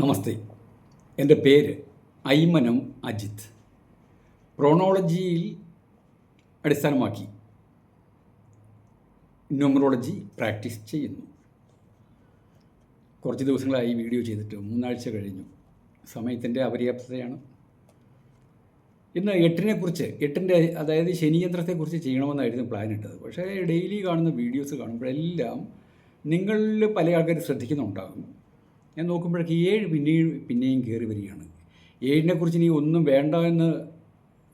നമസ്തേ. എൻ്റെ പേര് ഐമനം അജിത്ത്. പ്രോണോളജിയിൽ അടിസ്ഥാനമാക്കി ന്യൂമറോളജി പ്രാക്ടീസ് ചെയ്യുന്നു. കുറച്ച് ദിവസങ്ങളായി വീഡിയോ ചെയ്തിട്ട് 3 ആഴ്ച കഴിഞ്ഞു. സമയത്തിൻ്റെ അപര്യാപ്തതയാണ്. ഇന്ന് എട്ടിൻ്റെ അതായത് ശനിയന്ത്രത്തെക്കുറിച്ച് ചെയ്യണമെന്നായിരുന്നു പ്ലാൻ ഇട്ടത്. പക്ഷേ ഡെയിലി കാണുന്ന വീഡിയോസ് കാണുമ്പോഴെല്ലാം നിങ്ങളിൽ പല ആൾക്കാർ ശ്രദ്ധിക്കുന്നുണ്ടാകും. ഞാൻ നോക്കുമ്പോഴേക്ക് 7 പിന്നെയും കയറി വരികയാണ്. 7നെക്കുറിച്ച് ഇനി ഒന്നും വേണ്ട എന്ന്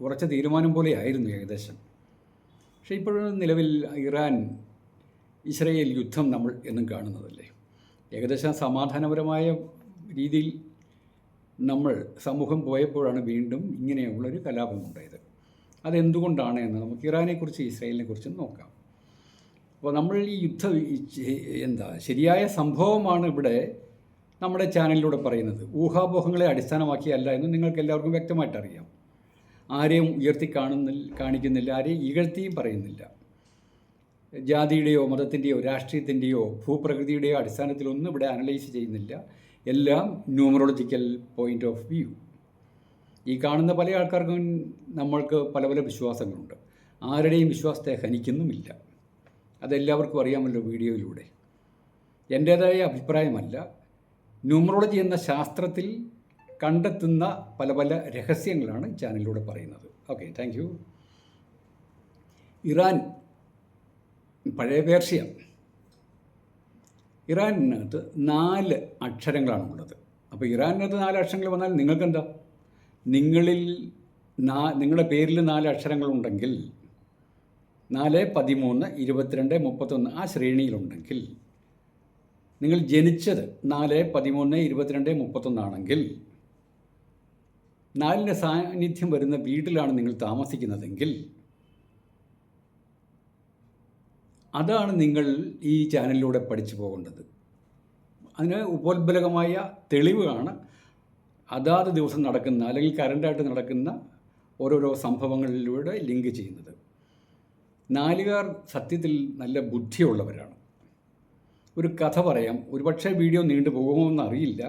ഉറച്ച തീരുമാനം പോലെ ആയിരുന്നു ഏകദേശം. പക്ഷേ ഇപ്പോഴും നിലവിൽ ഇറാൻ ഇസ്രയേൽ യുദ്ധം നമ്മൾ എന്നും കാണുന്നതല്ലേ. ഏകദേശം സമാധാനപരമായ രീതിയിൽ നമ്മൾ സമൂഹം പോയപ്പോഴാണ് വീണ്ടും ഇങ്ങനെയുള്ളൊരു കലാപമുണ്ടായത്. അതെന്തുകൊണ്ടാണ് എന്ന് നമുക്ക് ഇറാനെക്കുറിച്ച് ഇസ്രയേലിനെക്കുറിച്ചും നോക്കാം. അപ്പോൾ നമ്മൾ ഈ യുദ്ധം ശരിയായ സംഭവമാണ് ഇവിടെ നമ്മുടെ ചാനലിലൂടെ പറയുന്നത്. ഊഹാപോഹങ്ങളെ അടിസ്ഥാനമാക്കിയല്ല എന്ന് നിങ്ങൾക്ക് എല്ലാവർക്കും വ്യക്തമായിട്ട് അറിയാം. ആരെയും ഉയർത്തി കാണിക്കുന്നില്ല, ആരെയും ഇകഴ്ത്തിയും പറയുന്നില്ല. ജാതിയുടെയോ മതത്തിൻ്റെയോ രാഷ്ട്രീയത്തിൻ്റെയോ ഭൂപ്രകൃതിയുടെയോ അടിസ്ഥാനത്തിലൊന്നും ഇവിടെ അനലൈസ് ചെയ്യുന്നില്ല. എല്ലാം ന്യൂമറോളജിക്കൽ പോയിൻ്റ് ഓഫ് വ്യൂ. ഈ കാണുന്ന പല ആൾക്കാർക്കും നമ്മൾക്ക് പല പല വിശ്വാസങ്ങളുണ്ട്. ആരുടെയും വിശ്വാസത്തെ ഹനിക്കുന്നുമില്ല. അതെല്ലാവർക്കും അറിയാമല്ലോ വീഡിയോയിലൂടെ. എൻ്റേതായ അഭിപ്രായമല്ല, ന്യൂമറോളജി എന്ന ശാസ്ത്രത്തിൽ കണ്ടെത്തുന്ന പല പല രഹസ്യങ്ങളാണ് ചാനലിലൂടെ പറയുന്നത്. Okay, thank you. ഇറാൻ, പഴയ പേർഷ്യ. ഇറാനിനകത്ത് 4 അക്ഷരങ്ങളാണുള്ളത്. അപ്പോൾ ഇറാനിനകത്ത് 4 അക്ഷരങ്ങൾ വന്നാൽ നിങ്ങൾക്കെന്താ? നിങ്ങളുടെ പേരിൽ 4 അക്ഷരങ്ങളുണ്ടെങ്കിൽ 4, 13, 22, 31 ആ ശ്രേണിയിലുണ്ടെങ്കിൽ, നിങ്ങൾ ജനിച്ചത് 4, 13, 22, 31 ആണെങ്കിൽ 4ൻ്റെ സാന്നിധ്യം വരുന്ന വീട്ടിലാണ് നിങ്ങൾ താമസിക്കുന്നതെങ്കിൽ അതാണ് നിങ്ങൾ ഈ ചാനലിലൂടെ പഠിച്ചു പോകേണ്ടത്. അതിന് ഉപോത്ബലകമായ തെളിവാണ് അതാത് ദിവസം നടക്കുന്ന അല്ലെങ്കിൽ കറണ്ടായിട്ട് നടക്കുന്ന ഓരോരോ സംഭവങ്ങളിലൂടെ ലിങ്ക് ചെയ്യുന്നത്. 4കാർ സത്യത്തിൽ നല്ല ബുദ്ധിയുള്ളവരാണ്. ഒരു കഥ പറയാം. ഒരുപക്ഷെ വീഡിയോ നീണ്ടു പോകുമോയെന്ന് അറിയില്ല.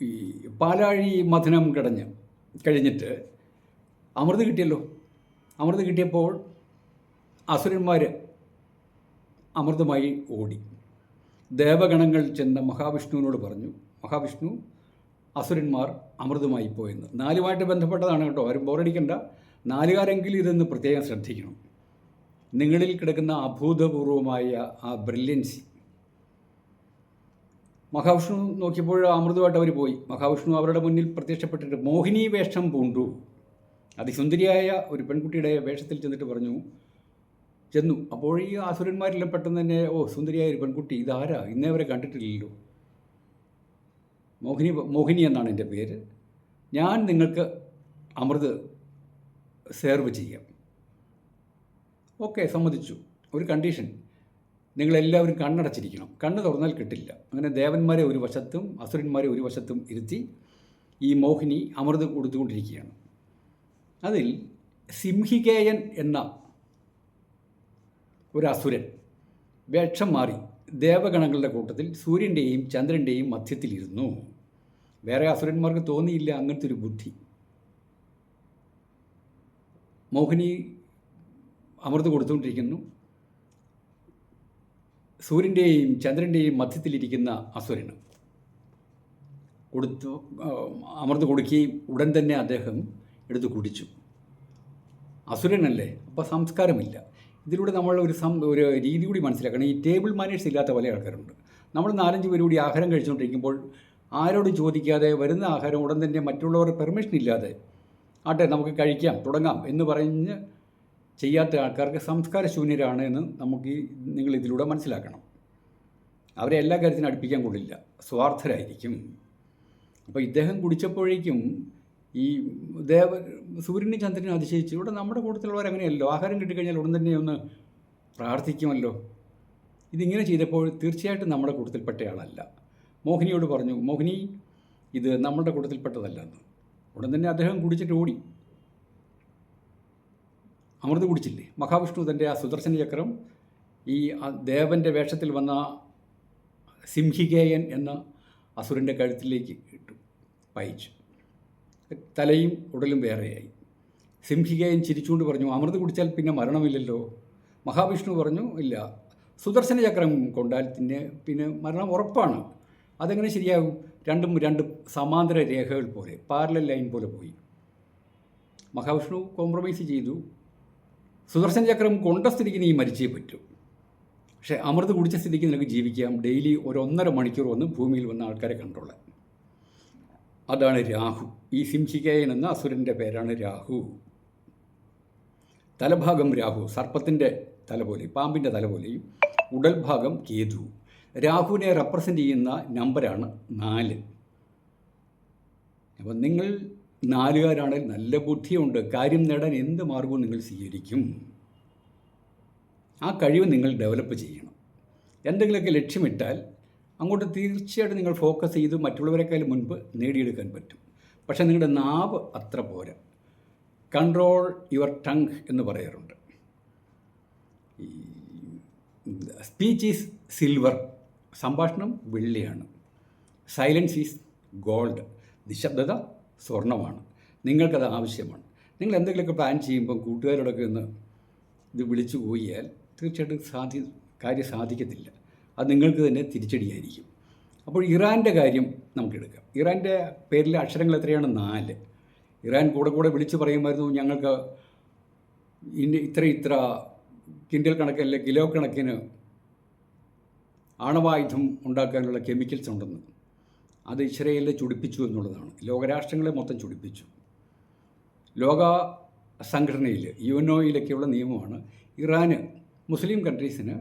ഈ പാലാഴി മഥനം കഴിഞ്ഞിട്ട് അമൃത് കിട്ടിയല്ലോ. അമൃത് കിട്ടിയപ്പോൾ അസുരന്മാർ അമൃതമായി ഓടി. ദേവഗണങ്ങൾ ചെന്ന മഹാവിഷ്ണുവിനോട് പറഞ്ഞു, മഹാവിഷ്ണു, അസുരന്മാർ അമൃതമായി പോയെന്ന്. 4 ബന്ധപ്പെട്ടതാണ് കേട്ടോ, ആരും ബോറടിക്കണ്ട. 4കാരെങ്കിലും ഇതൊന്ന് പ്രത്യേകം ശ്രദ്ധിക്കണം. നിങ്ങളിൽ കിടക്കുന്ന അഭൂതപൂർവമായ ആ ബ്രില്യൻസി. മഹാവിഷ്ണു നോക്കിയപ്പോൾ അമൃതമായിട്ട് അവർ പോയി. മഹാവിഷ്ണു അവരുടെ മുന്നിൽ പ്രത്യക്ഷപ്പെട്ടിട്ട് മോഹിനി വേഷം പൂണ്ടു. അതിസുന്ദരിയായ ഒരു പെൺകുട്ടിയുടെ വേഷത്തിൽ ചെന്നു. അപ്പോൾ ഈ അസുരന്മാരെല്ലാം പെട്ടെന്ന് തന്നെ, സുന്ദരിയായ ഒരു പെൺകുട്ടി, ഇതാരാ, ഇന്നേ വരെ കണ്ടിട്ടില്ലല്ലോ. മോഹിനി എന്നാണ് എൻ്റെ പേര്. ഞാൻ നിങ്ങൾക്ക് അമൃത് സെർവ് ചെയ്യാം. ഓക്കെ, സമ്മതിച്ചു. ഒരു കണ്ടീഷൻ, നിങ്ങളെല്ലാവരും കണ്ണടച്ചിരിക്കണം. കണ്ണ് തുറന്നാൽ കിട്ടില്ല. അങ്ങനെ ദേവന്മാരെ ഒരു വശത്തും അസുരന്മാരെ ഒരു വശത്തും ഇരുത്തി ഈ മോഹിനി അമൃത് കൊടുത്തുകൊണ്ടിരിക്കുകയാണ്. അതിൽ സിംഹികേയൻ എന്ന ഒരു അസുരൻ വേഷം മാറി ദേവഗണങ്ങളുടെ കൂട്ടത്തിൽ സൂര്യൻ്റെയും ചന്ദ്രൻ്റെയും മധ്യത്തിലിരുന്നു. വേറെ അസുരന്മാർക്ക് തോന്നിയില്ല അങ്ങനത്തെ ഒരു ബുദ്ധി. മോഹിനി അമൃത് കൊടുത്തുകൊണ്ടിരിക്കുന്നു. സൂര്യൻ്റെയും ചന്ദ്രൻ്റെയും മധ്യത്തിലിരിക്കുന്ന അസുരന് അമൃത് കൊടുക്കുകയും ഉടൻ തന്നെ അദ്ദേഹം എടുത്ത് കുടിച്ചു. അസുരനല്ലേ, അപ്പോൾ സംസ്കാരമില്ല. ഇതിലൂടെ നമ്മൾ ഒരു രീതി കൂടി മനസ്സിലാക്കണം. ഈ ടേബിൾ മാനേഴ്സ് ഇല്ലാത്ത പല ആൾക്കാരുണ്ട്. നമ്മൾ 4-5 പേര് കൂടി ആഹാരം കഴിച്ചുകൊണ്ടിരിക്കുമ്പോൾ ആരോടും ചോദിക്കാതെ വരുന്ന ആഹാരം ഉടൻ തന്നെ മറ്റുള്ളവരുടെ പെർമിഷൻ ഇല്ലാതെ ആട്ടെ നമുക്ക് കഴിക്കാം, തുടങ്ങാം എന്ന് പറഞ്ഞ് ചെയ്യാത്ത ആൾക്കാർക്ക് സംസ്കാരശൂന്യരാണ് എന്ന് നിങ്ങൾ ഇതിലൂടെ മനസ്സിലാക്കണം. അവരെ എല്ലാ കാര്യത്തിനും അടുപ്പിക്കാൻ കൊള്ളില്ല, സ്വാർത്ഥരായിരിക്കും. അപ്പോൾ ഇദ്ദേഹം കുടിച്ചപ്പോഴേക്കും ഈ സൂര്യനും ചന്ദ്രനും അതിശയിച്ചു. ഇവിടെ നമ്മുടെ കൂട്ടത്തിലുള്ളവരങ്ങനെയല്ലോ, ആഹാരം കിട്ടിക്കഴിഞ്ഞാൽ ഉടൻ തന്നെ ഒന്ന് പ്രാർത്ഥിക്കുമല്ലോ. ഇതിങ്ങനെ ചെയ്തപ്പോൾ തീർച്ചയായിട്ടും നമ്മുടെ കൂട്ടത്തിൽപ്പെട്ടയാളല്ല. മോഹിനിയോട് പറഞ്ഞു, മോഹിനി, ഇത് നമ്മുടെ കൂട്ടത്തിൽപ്പെട്ടതല്ല എന്ന്. ഉടൻ തന്നെ അദ്ദേഹം കുടിച്ചിട്ട് ഓടി. അമൃത് കുടിച്ചില്ലേ. മഹാവിഷ്ണു തൻ്റെ ആ സുദർശന ചക്രം ഈ ദേവൻ്റെ വേഷത്തിൽ വന്ന സിംഹികേയൻ എന്ന അസുരൻ്റെ കഴുത്തിലേക്ക് ഇട്ടു, പയച്ചു. തലയും ഉടലും വേറെയായി. സിംഹികേയൻ ചിരിച്ചുകൊണ്ട് പറഞ്ഞു, അമൃത് കുടിച്ചാൽ പിന്നെ മരണമില്ലല്ലോ. മഹാവിഷ്ണു പറഞ്ഞു, ഇല്ല, സുദർശന ചക്രം കൊണ്ടാൽ പിന്നെ മരണം ഉറപ്പാണ്. അതെങ്ങനെ ശരിയാകും? രണ്ടും രണ്ട് സമാന്തര രേഖകൾ പോലെ, പാരലൽ ലൈൻ പോലെ പോയി. മഹാവിഷ്ണു കോംപ്രമൈസ് ചെയ്തു. സുദർശന ചക്രം കൊണ്ട സ്ഥിതിക്ക് നീ മരിച്ചേ പറ്റൂ, പക്ഷേ അമൃത് കുടിച്ച സ്ഥിതിക്ക് നിനക്ക് ജീവിക്കാം. ഡെയിലി 1.5 മണിക്കൂർ വന്ന് ഭൂമിയിൽ വന്ന ആൾക്കാരെ കണ്ടോളാം. അതാണ് രാഹു. ഈ സിംഹികേയൻ എന്ന അസുരൻ്റെ പേരാണ് രാഹു. തലഭാഗം രാഹു, സർപ്പത്തിൻ്റെ തല പോലെ, പാമ്പിൻ്റെ തല പോലെയും, ഉടൽ ഭാഗം കേതു. രാഹുവിനെ റെപ്രസെൻ്റ് ചെയ്യുന്ന നമ്പറാണ് 4. അപ്പം നിങ്ങൾ 4കാരാണെങ്കിൽ നല്ല ബുദ്ധിയുണ്ട്, കാര്യം നേടാൻ എന്ത് മാർഗവും നിങ്ങൾ സ്വീകരിക്കും. ആ കഴിവ് നിങ്ങൾ ഡെവലപ്പ് ചെയ്യണം. എന്തെങ്കിലുമൊക്കെ ലക്ഷ്യമിട്ടാൽ അങ്ങോട്ട് തീർച്ചയായിട്ടും നിങ്ങൾ ഫോക്കസ് ചെയ്ത് മറ്റുള്ളവരെക്കാൾ മുൻപ് നേടിയെടുക്കാൻ പറ്റും. പക്ഷേ നിങ്ങളുടെ നാവ് അത്ര പോരാ. കൺട്രോൾ യുവർ ടങ് എന്ന് പറയാറുണ്ട്. ഈ സ്പീച്ച് ഈസ് സിൽവർ, സംഭാഷണം വെള്ളിയാണ്. സൈലൻസ് ഈസ് ഗോൾഡ്, നിശബ്ദത സ്വർണ്ണമാണ്. നിങ്ങൾക്കത് ആവശ്യമാണ്. നിങ്ങൾ എന്തെങ്കിലുമൊക്കെ പ്ലാൻ ചെയ്യുമ്പം കൂട്ടുകാരോടൊക്കെ ഒന്ന് ഇത് വിളിച്ചു പോയാൽ തീർച്ചയായിട്ടും കാര്യം സാധിക്കത്തില്ല. അത് നിങ്ങൾക്ക് തന്നെ തിരിച്ചടിയായിരിക്കും. അപ്പോൾ ഇറാൻ്റെ കാര്യം നമുക്കെടുക്കാം. ഇറാൻ്റെ പേരിലെ അക്ഷരങ്ങൾ എത്രയാണ്? 4. ഇറാൻ കൂടെ വിളിച്ച് പറയുമായിരുന്നു, ഞങ്ങൾക്ക് ഇത്ര കിൻഡൽ കണക്കല്ല കിലോ കണക്കിന് ആണവായുധം ഉണ്ടാക്കാനുള്ള കെമിക്കൽസ് ഉണ്ടെന്ന്. അത് ഇസ്രയേലിനെ ചുടിപ്പിച്ചു എന്നുള്ളതാണ്. ലോകരാഷ്ട്രങ്ങളെ മൊത്തം ചുടിപ്പിച്ചു. ലോക സംഘടനയിൽ UNOയിലൊക്കെയുള്ള നിയമമാണ് ഇറാന്, മുസ്ലിം കൺട്രീസിന്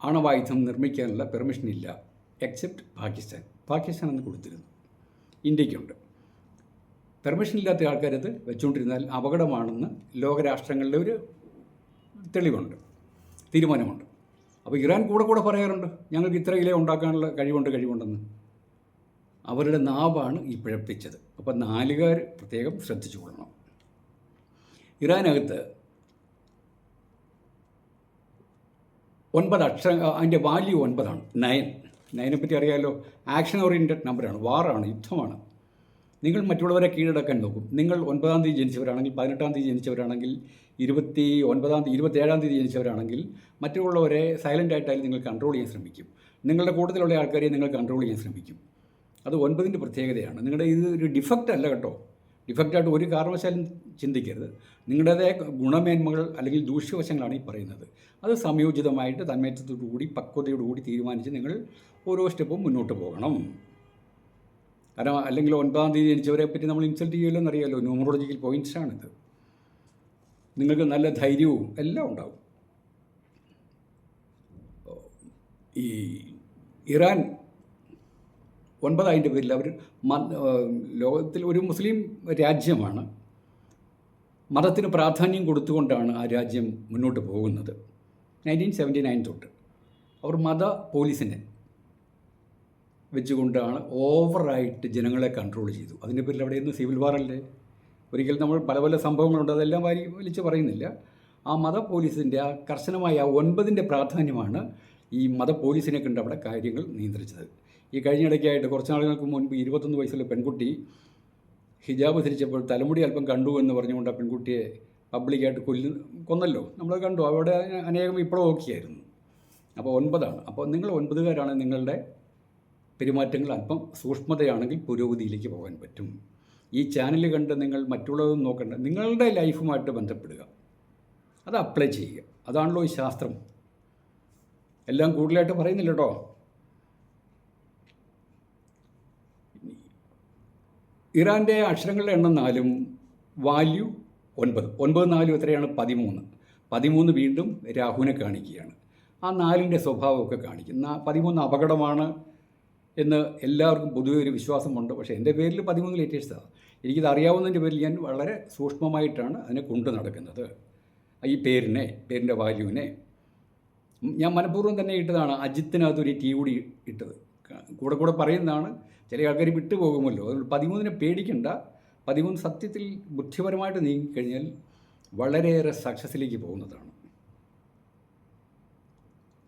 ആണവായുധം നിർമ്മിക്കാനുള്ള പെർമിഷൻ ഇല്ല, എക്സെപ്റ്റ് പാകിസ്ഥാൻ എന്ന് കൊടുത്തിരുന്നു. ഇന്ത്യക്കുണ്ട്. പെർമിഷൻ ഇല്ലാത്ത ആൾക്കാരത് വെച്ചുകൊണ്ടിരുന്നാൽ അപകടമാണെന്ന് ലോകരാഷ്ട്രങ്ങളിലെ ഒരു തെളിവുണ്ട്, തീരുമാനമുണ്ട്. അപ്പോൾ ഇറാൻ കൂടെ പറയാറുണ്ട്, ഞങ്ങൾക്ക് ഇത്ര കിലോ ഉണ്ടാക്കാനുള്ള കഴിവുണ്ടെന്ന്. അവരുടെ നാവാണ് ഈ പിഴപ്പിച്ചത്. അപ്പോൾ 4കാർ പ്രത്യേകം ശ്രദ്ധിച്ചു കൊള്ളണം. ഇറാനകത്ത് 9 അക്ഷരം, അതിൻ്റെ വാല്യൂ 9ആണ്. 9 പറ്റി അറിയാമല്ലോ. ആക്ഷൻ ഓറിയൻറ്റഡ് നമ്പറാണ്, വാറാണ്, യുദ്ധമാണ്. നിങ്ങൾ മറ്റുള്ളവരെ കീഴടക്കാൻ നോക്കും. നിങ്ങൾ 9-ാം തീയതി ജനിച്ചവരാണെങ്കിൽ, 18-ാം തീയതി ജനിച്ചവരാണെങ്കിൽ, 27-ാം തീയതി ജനിച്ചവരാണെങ്കിൽ മറ്റുള്ളവരെ സൈലൻ്റായിട്ടായാലും നിങ്ങൾ കൺട്രോൾ ചെയ്യാൻ ശ്രമിക്കും. നിങ്ങളുടെ കൂട്ടത്തിലുള്ള ആൾക്കാരെ നിങ്ങൾ കൺട്രോൾ ചെയ്യാൻ ശ്രമിക്കും. അത് 9ൻ്റെ പ്രത്യേകതയാണ്. നിങ്ങളുടെ ഇത് ഒരു ഡിഫക്റ്റ് അല്ല കേട്ടോ. ഡിഫക്റ്റായിട്ട് ഒരു കാരണവശാലും ചിന്തിക്കരുത്. നിങ്ങളുടേതായ ഗുണമേന്മകൾ അല്ലെങ്കിൽ ദൂഷ്യവശങ്ങളാണ് ഈ പറയുന്നത്. അത് സംയോജിതമായിട്ട് തന്മയത്വത്തോടുകൂടി പക്വതയോടുകൂടി തീരുമാനിച്ച് നിങ്ങൾ ഓരോ സ്റ്റെപ്പും മുന്നോട്ട് പോകണം. കാരണം അല്ലെങ്കിൽ 9-ാം തീയതി ജനിച്ചവരെ പറ്റി നമ്മൾ ഇൻസൾട്ട് ചെയ്യുമല്ലോ എന്നറിയാമല്ലോ. ന്യൂമറോളജിക്കൽ പോയിൻറ്റ്സാണിത്. നിങ്ങൾക്ക് നല്ല ധൈര്യവും എല്ലാം ഉണ്ടാവും. ഈ ഇറാൻ 9 പേരിൽ അവർ ലോകത്തിൽ ഒരു മുസ്ലിം രാജ്യമാണ്. മതത്തിന് പ്രാധാന്യം കൊടുത്തുകൊണ്ടാണ് ആ രാജ്യം മുന്നോട്ട് പോകുന്നത്. 1979 തൊട്ട് അവർ മത പോലീസിനെ വെച്ചുകൊണ്ടാണ് ഓവറായിട്ട് ജനങ്ങളെ കൺട്രോൾ ചെയ്തു. അതിൻ്റെ പേരിൽ അവിടെയൊന്നും സിവിൽ വാറല്ലേ. ഒരിക്കലും നമ്മൾ പല സംഭവങ്ങളുണ്ട്, അതെല്ലാം വലിച്ച് പറയുന്നില്ല. ആ മത പോലീസിൻ്റെ ആ കർശനമായ 9ൻ്റെ പ്രാധാന്യമാണ് ഈ മത പോലീസിനെ കണ്ട് അവിടെ കാര്യങ്ങൾ നിയന്ത്രിച്ചത്. ഈ കഴിഞ്ഞിടയ്ക്കായിട്ട് കുറച്ച് നാളുകൾക്ക് മുൻപ് 21 വയസ്സുള്ള പെൺകുട്ടി ഹിജാബ് ധരിച്ചപ്പോൾ തലമുടി അല്പം കണ്ടു എന്ന് പറഞ്ഞുകൊണ്ട് ആ പെൺകുട്ടിയെ പബ്ലിക്കായിട്ട് കൊന്നല്ലോ. നമ്മൾ കണ്ടു. അവിടെ അനേകം ഇപ്പോഴും ഓക്കെയായിരുന്നു. അപ്പോൾ 9ആണ്. അപ്പോൾ നിങ്ങൾ 9കാരാണ്. നിങ്ങളുടെ പെരുമാറ്റങ്ങൾ അല്പം സൂക്ഷ്മതയാണെങ്കിൽ പുരോഗതിയിലേക്ക് പോകാൻ പറ്റും. ഈ ചാനൽ കണ്ട് നിങ്ങൾ മറ്റുള്ളതൊന്നും നോക്കണ്ട, നിങ്ങളുടെ ലൈഫുമായിട്ട് ബന്ധപ്പെടുക, അത് അപ്ലൈ ചെയ്യുക. അതാണല്ലോ ഈ ശാസ്ത്രം. എല്ലാം കൂടുതലായിട്ട് പറയുന്നില്ല കേട്ടോ. ഇറാൻ്റെ അക്ഷരങ്ങളുടെ എണ്ണം 4, വാല്യൂ 9. 9 4 എത്രയാണ്? 13. 13 വീണ്ടും രാഹുവിനെ കാണിക്കുകയാണ്. ആ 4ൻ്റെ സ്വഭാവമൊക്കെ കാണിക്കും. 13 അപകടമാണ് എന്ന് എല്ലാവർക്കും പൊതുവെ ഒരു വിശ്വാസമുണ്ട്. പക്ഷേ എൻ്റെ പേരിൽ 13 ലേറ്റേഴ്സാണ്. എനിക്കിത് അറിയാവുന്നതിൻ്റെ പേരിൽ ഞാൻ വളരെ സൂക്ഷ്മമായിട്ടാണ് അതിനെ കൊണ്ടു നടക്കുന്നത്. ഈ പേരിൻ്റെ വാല്യൂവിനെ ഞാൻ മനഃപൂർവ്വം തന്നെ ഇട്ടതാണ്. അജിത്തിനകത്തൊരു ടീ കൂടി ഇട്ടത് കൂടെ പറയുന്നതാണ്. ചില ആൾക്കാർ വിട്ടുപോകുമല്ലോ. അതുകൊണ്ട് 13നെ പേടിക്കണ്ട. 13 സത്യത്തിൽ ബുദ്ധിപരമായിട്ട് നീങ്ങിക്കഴിഞ്ഞാൽ വളരെയേറെ സക്സസ്സിലേക്ക് പോകുന്നതാണ്.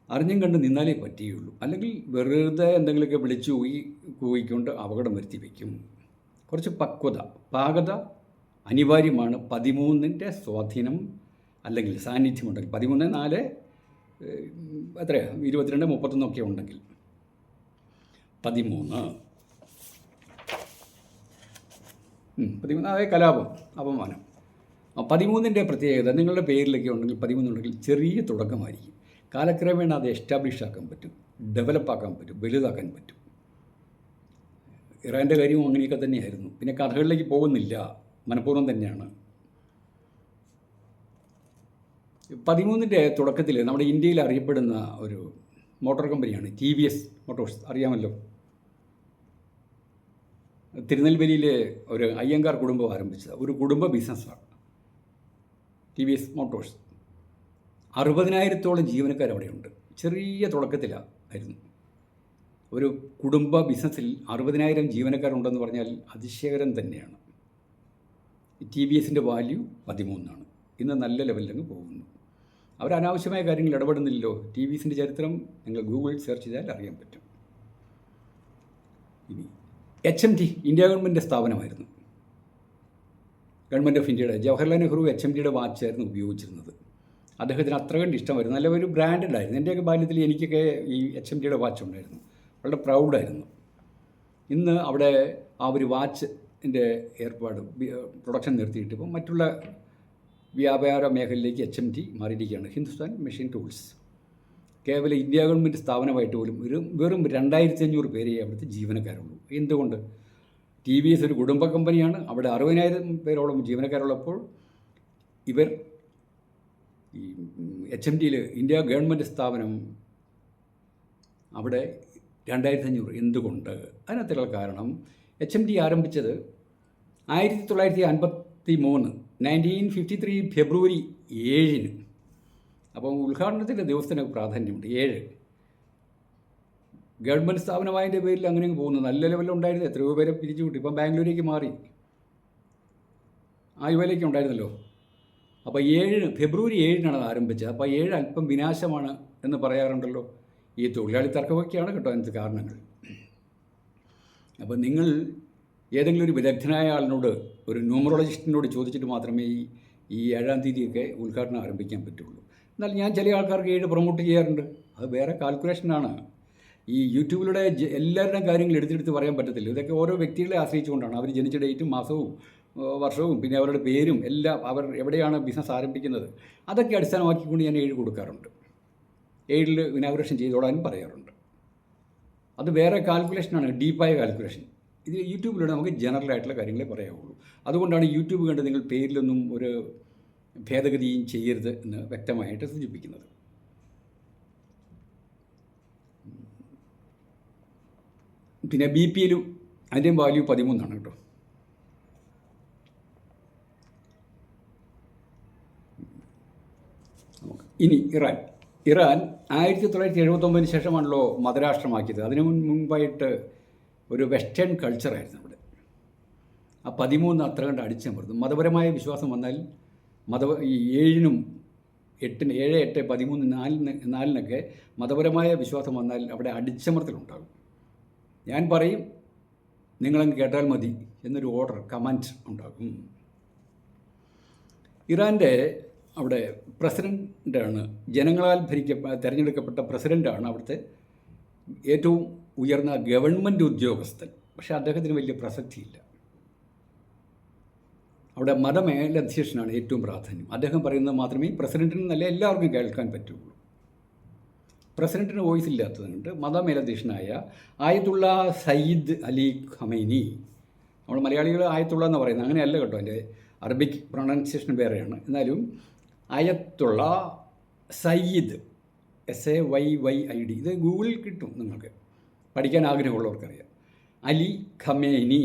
അറിഞ്ഞും കണ്ട് നിന്നാലേ പറ്റുകയുള്ളൂ. അല്ലെങ്കിൽ വെറുതെ എന്തെങ്കിലുമൊക്കെ വിളിച്ചു കൂവിക്കൊണ്ട് അപകടം വരുത്തി വയ്ക്കും. കുറച്ച് പാകത അനിവാര്യമാണ്. 13ൻ്റെ സ്വാധീനം അല്ലെങ്കിൽ സാന്നിധ്യമുണ്ടെങ്കിൽ 13, 4 എത്രയാണ് 22, 31 ഉണ്ടെങ്കിൽ 13 അതായത് കലാപം, അപമാനം. 13ൻ്റെ പ്രത്യേകത നിങ്ങളുടെ പേരിലൊക്കെ ഉണ്ടെങ്കിൽ 13 ഉണ്ടെങ്കിൽ ചെറിയ തുടക്കമായിരിക്കും. കാലക്രമേണ അത് എസ്റ്റാബ്ലിഷ് ആക്കാൻ പറ്റും, ഡെവലപ്പാക്കാൻ പറ്റും, വലുതാക്കാൻ പറ്റും. ഇറാൻ്റെ കാര്യവും അങ്ങനെയൊക്കെ തന്നെയായിരുന്നു. പിന്നെ കഥകളിലേക്ക് പോകുന്നില്ല, മനഃപൂർവ്വം തന്നെയാണ്. 13ൻ്റെ തുടക്കത്തിൽ നമ്മുടെ ഇന്ത്യയിൽ അറിയപ്പെടുന്ന ഒരു മോട്ടോർ കമ്പനിയാണ് TVS മോട്ടോഴ്സ്, അറിയാമല്ലോ. തിരുനെൽവേലിയിലെ ഒരു അയ്യങ്കാർ കുടുംബം ആരംഭിച്ചത് ഒരു കുടുംബ ബിസിനസ്സാണ് TVS മോട്ടോഴ്സ്. 60,000-ഓളം ജീവനക്കാർ അവിടെയുണ്ട്. ചെറിയ തുടക്കത്തിലായിരുന്നു. ഒരു കുടുംബ ബിസിനസ്സിൽ 60,000 ജീവനക്കാരുണ്ടെന്ന് പറഞ്ഞാൽ അതിശയകരം തന്നെയാണ്. TVSൻ്റെ വാല്യൂ 13 ഇന്ന് നല്ല ലെവലിലങ്ങ് പോകുന്നു. അവർ അനാവശ്യമായ കാര്യങ്ങൾ ഇടപെടുന്നില്ലല്ലോ. TVSൻ്റെ ചരിത്രം നിങ്ങൾ ഗൂഗിൾ സെർച്ച് ചെയ്താൽ അറിയാൻ പറ്റും. ഇനി HMT ഇന്ത്യ ഗവൺമെൻറ് സ്ഥാപനമായിരുന്നു. ഗവൺമെൻറ് ഓഫ് ഇന്ത്യയുടെ ജവഹർലാൽ നെഹ്റു HMTയുടെ വാച്ചായിരുന്നു ഉപയോഗിച്ചിരുന്നത്. അദ്ദേഹത്തിന് അത്ര കണ്ട് ഇഷ്ടമായിരുന്നു. നല്ല ഒരു ബ്രാൻഡഡ് ആയിരുന്നു. എൻ്റെയൊക്കെ ബാല്യത്തിൽ എനിക്കൊക്കെ ഈ HMTയുടെ വാച്ച് ഉണ്ടായിരുന്നു. വളരെ പ്രൗഡായിരുന്നു. ഇന്ന് അവിടെ ആ ഒരു വാച്ചിൻ്റെ ഏർപ്പാട് പ്രൊഡക്ഷൻ നിർത്തിയിട്ട് ഇപ്പോൾ മറ്റുള്ള വ്യാപാര മേഖലയിലേക്ക് HMT മാറിയിരിക്കുകയാണ്. ഹിന്ദുസ്ഥാൻ മെഷീൻ ടൂൾസ് കേവലം ഇന്ത്യ ഗവൺമെൻറ് സ്ഥാപനമായിട്ട് പോലും വെറും 2,500 പേരെ അവിടുത്തെ ജീവനക്കാരുള്ളൂ. എന്തുകൊണ്ട്? TVS ഒരു കുടുംബ കമ്പനിയാണ്. അവിടെ 60,000 പേരോളം ജീവനക്കാരുള്ളപ്പോൾ ഇവർ ഈ HMTയിൽ ഇന്ത്യ ഗവൺമെൻറ് സ്ഥാപനം അവിടെ 2,500. എന്തുകൊണ്ട്? അതിനകത്തുള്ള കാരണം HMT ആരംഭിച്ചത് 1953 1953 ഫെബ്രുവരി 7. അപ്പം ഉദ്ഘാടനത്തിൻ്റെ ദിവസത്തിന് പ്രാധാന്യമുണ്ട്. 7 ഗവൺമെൻറ് സ്ഥാപനമായതിൻ്റെ പേരിൽ അങ്ങനെ പോകുന്നു. നല്ല ലെവലുണ്ടായിരുന്നു. എത്രയോ പേരെ പിരിച്ചു വിട്ടു. ഇപ്പം ബാംഗ്ലൂരേക്ക് മാറി. ആയുവയിലേക്ക് ഉണ്ടായിരുന്നല്ലോ. അപ്പോൾ ഫെബ്രുവരി 7 ആരംഭിച്ചത്. അപ്പോൾ 7 അല്പം വിനാശമാണ് എന്ന് പറയാറുണ്ടല്ലോ. ഈ തൊഴിലാളി തർക്കമൊക്കെയാണ് കേട്ടോ അതിനകത്ത് കാരണങ്ങൾ. അപ്പോൾ നിങ്ങൾ ഏതെങ്കിലും ഒരു വിദഗ്ധനായ ആളിനോട്, ഒരു ന്യൂമറോളജിസ്റ്റിനോട് ചോദിച്ചിട്ട് മാത്രമേ ഈ 7-ാം തീയതിയൊക്കെ ഉദ്ഘാടനം ആരംഭിക്കാൻ പറ്റുള്ളൂ. എന്നാൽ ഞാൻ ചില ആൾക്കാർക്ക് 7 പ്രൊമോട്ട് ചെയ്യാറുണ്ട്. അത് വേറെ കാൽക്കുലേഷനാണ്. ഈ യൂട്യൂബിലൂടെ എല്ലാവരുടെയും കാര്യങ്ങൾ എടുത്തെടുത്ത് പറയാൻ പറ്റത്തില്ല. ഇതൊക്കെ ഓരോ വ്യക്തികളെ ആശ്രയിച്ചുകൊണ്ടാണ്. അവർ ജനിച്ച ഡേറ്റും മാസവും വർഷവും പിന്നെ അവരുടെ പേരും എല്ലാം, അവർ എവിടെയാണ് ബിസിനസ് ആരംഭിക്കുന്നത്, അതൊക്കെ അടിസ്ഥാനമാക്കിക്കൊണ്ട് ഞാൻ 7 കൊടുക്കാറുണ്ട്. 7 ഇനാഗുറേഷൻ ചെയ്തോളാനും പറയാറുണ്ട്. അത് വേറെ കാൽക്കുലേഷനാണ്, ഡീപ്പായ കാൽക്കുലേഷൻ. ഇത് യൂട്യൂബിലൂടെ നമുക്ക് ജനറലായിട്ടുള്ള കാര്യങ്ങളെ പറയാവുള്ളൂ. അതുകൊണ്ടാണ് യൂട്യൂബ് കണ്ട് നിങ്ങൾ പേരിലൊന്നും ഒരു ഭേദഗതിയും ചെയ്യരുത് എന്ന് വ്യക്തമായിട്ട് സൂചിപ്പിക്കുന്നത്. പിന്നെ BPയിലും അതിൻ്റെയും വാല്യൂ 13 കേട്ടോ. ഇനി ഇറാൻ 1979 ശേഷമാണല്ലോ മതരാഷ്ട്രമാക്കിയത്. അതിനു മുൻപായിട്ട് ഒരു വെസ്റ്റേൺ കൾച്ചറായിരുന്നു അവിടെ. ആ 13 അത്ര കണ്ട് അടിച്ചമർത്തും. മതപരമായ വിശ്വാസം വന്നാൽ ഈ 7-നും 8-ന് 7, 8, 13, 4-നൊക്കെ മതപരമായ വിശ്വാസം വന്നാൽ അവിടെ അടിച്ചമർത്തലുണ്ടാകും. ഞാൻ പറയും, നിങ്ങളങ്ങ് കേട്ടാൽ മതി എന്നൊരു ഓർഡർ, കമാൻഡ് ഉണ്ടാകും. ഇറാൻ്റെ അവിടെ പ്രസിഡൻ്റാണ്, ജനങ്ങളാൽ തിരഞ്ഞെടുക്കപ്പെട്ട പ്രസിഡൻ്റാണ് അവിടുത്തെ ഏറ്റവും ഉയർന്ന ഗവൺമെൻറ് ഉദ്യോഗസ്ഥൻ. പക്ഷേ അദ്ദേഹത്തിന് വലിയ പ്രസക്തിയില്ല. അവിടെ മതമേലധ്യക്ഷനാണ് ഏറ്റവും പ്രാധാന്യം. അദ്ദേഹം പറയുന്നത് മാത്രമേ പ്രസിഡൻറ്റിന് നല്ല എല്ലാവർക്കും കേൾക്കാൻ പറ്റുള്ളൂ. പ്രസിഡൻറ്റിന് വോയിസ് ഇല്ലാത്തതുകൊണ്ട് മതമേലധ്യക്ഷനായ ആയത്തുള്ള സയ്യിദ് അലി ഖമൈനി, നമ്മൾ മലയാളികൾ ആയത്തുള്ള എന്ന് പറയുന്നത്, അങ്ങനെയല്ല കേട്ടോ, എൻ്റെ അറബിക് പ്രൊണൗൺസിയേഷൻ വേറെയാണ്. എന്നാലും ആയത്തുള്ള സയ്യിദ് SAYYID, ഇത് ഗൂഗിളിൽ കിട്ടും, നിങ്ങൾക്ക് പഠിക്കാൻ ആഗ്രഹമുള്ളവർക്കറിയാം. അലി ഖമേനി,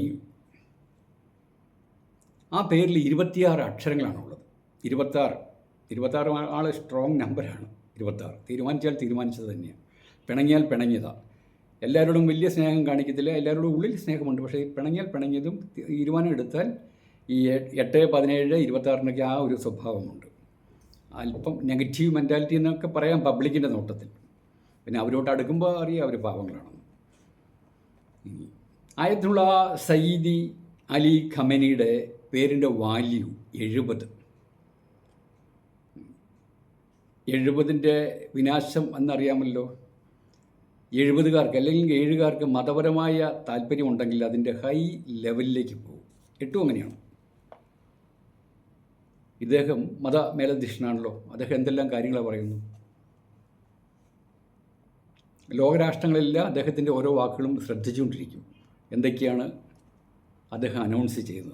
ആ പേരിൽ 26 അക്ഷരങ്ങളാണുള്ളത്. 26 ആൾ സ്ട്രോങ് നമ്പറാണ്. 26 തീരുമാനിച്ചാൽ തീരുമാനിച്ചത് തന്നെയാണ്. പിണങ്ങിയാൽ പിണങ്ങിയതാണ്. എല്ലാവരോടും വലിയ സ്നേഹം കാണിക്കത്തില്ല, എല്ലാവരോടും ഉള്ളിൽ സ്നേഹമുണ്ട്. പക്ഷേ പിണങ്ങിയാൽ പിണങ്ങിയതും, തീരുമാനം എടുത്താൽ ഈ 8, 17, 26-നൊക്കെ ആ ഒരു സ്വഭാവമുണ്ട്. അല്പം നെഗറ്റീവ് മെൻറ്റാലിറ്റി എന്നൊക്കെ പറയാം പബ്ലിക്കിൻ്റെ നോട്ടത്തിൽ. പിന്നെ അവരോട്ട് അടുക്കുമ്പോൾ അറിയാം അവർ പാവങ്ങളാണെന്ന്. ആയത്തുള്ള സയ്യിദി അലി ഖമനിയുടെ പേരിൻ്റെ വാല്യൂ 70. 70ൻ്റെ വിനാശം എന്നറിയാമല്ലോ. 70കാർക്ക് അല്ലെങ്കിൽ 7കാർക്ക് മതപരമായ താല്പര്യമുണ്ടെങ്കിൽ അതിൻ്റെ ഹൈ ലെവലിലേക്ക് പോകും. 8 അങ്ങനെയാണ്. ഇദ്ദേഹം മേലധ്യക്ഷനാണല്ലോ. അദ്ദേഹം എന്തെല്ലാം കാര്യങ്ങളാണ് പറയുന്നു. ലോകരാഷ്ട്രങ്ങളെല്ലാം അദ്ദേഹത്തിൻ്റെ ഓരോ വാക്കുകളും ശ്രദ്ധിച്ചുകൊണ്ടിരിക്കും. എന്തൊക്കെയാണ് അദ്ദേഹം അനൗൺസ് ചെയ്തത്.